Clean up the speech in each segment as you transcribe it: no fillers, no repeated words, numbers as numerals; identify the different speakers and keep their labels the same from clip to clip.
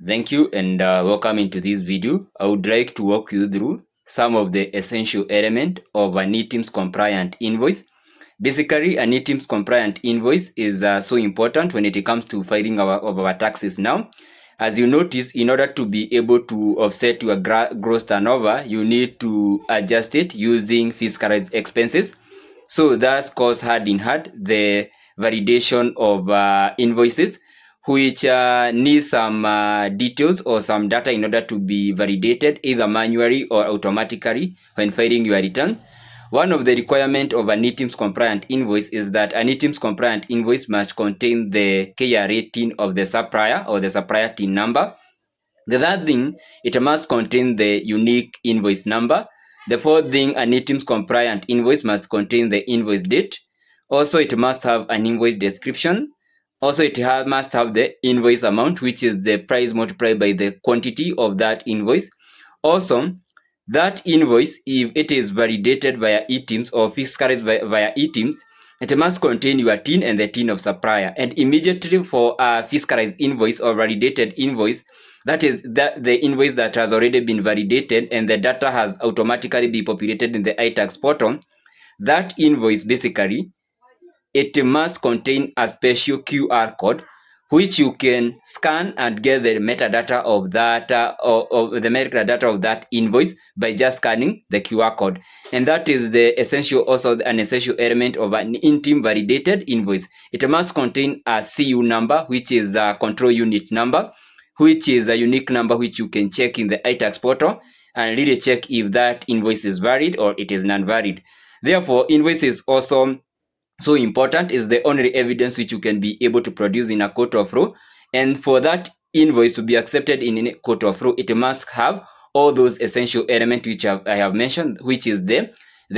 Speaker 1: Thank you and welcome into this video. I would like to walk you through some of the essential elements of an eTIMS compliant invoice. Basically, an eTIMS compliant invoice is so important when it comes to filing our taxes now. As you notice, in order to be able to offset your gross turnover, you need to adjust it using fiscalized expenses. So that goes hand in hand the validation of invoices, which needs some details or some data in order to be validated either manually or automatically when filing your return. One of the requirements of an eTIMS compliant invoice is that an eTIMS compliant invoice must contain the KRA TIN of the supplier or the supplier TIN number. The third thing, it must contain the unique invoice number. The fourth thing, an eTIMS compliant invoice must contain the invoice date. Also, it must have an invoice description. Also, it must have the invoice amount, which is the price multiplied by the quantity of that invoice. Also, that invoice, if it is validated via eTIMS or fiscalized via eTIMS, it must contain your TIN and the TIN of supplier. And immediately for a fiscalized invoice or validated invoice, that is the invoice that has already been validated and the data has automatically been populated in the iTax portal, that invoice basically, it must contain a special QR code which you can scan and get the metadata of that of that invoice by just scanning the QR code. And that is the essential, also an essential element of an eTIMS validated invoice. It must contain a CU number, which is a control unit number, which is a unique number which you can check in the iTax portal and really check if that invoice is valid or it is non-valid. Therefore, invoice is also so important, is the only evidence which you can be able to produce in a court of law. And for that invoice to be accepted in a court of law, it must have all those essential elements which I have mentioned, which is the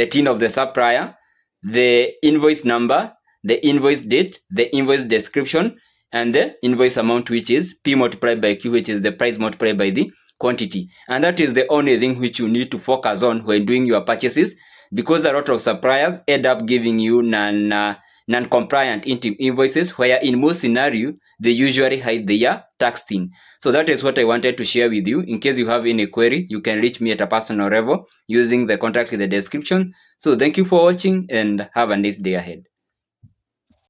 Speaker 1: TIN of the supplier, the invoice number, the invoice date, the invoice description, and the invoice amount, which is P multiplied by Q, which is the price multiplied by the quantity. And that is the only thing which you need to focus on when doing your purchases, because a lot of suppliers end up giving you non-compliant invoices, where in most scenario they usually hide their tax thing. So that is what I wanted to share with you. In case you have any query, you can reach me at a personal level using the contact in the description. So thank you for watching and have a nice day ahead.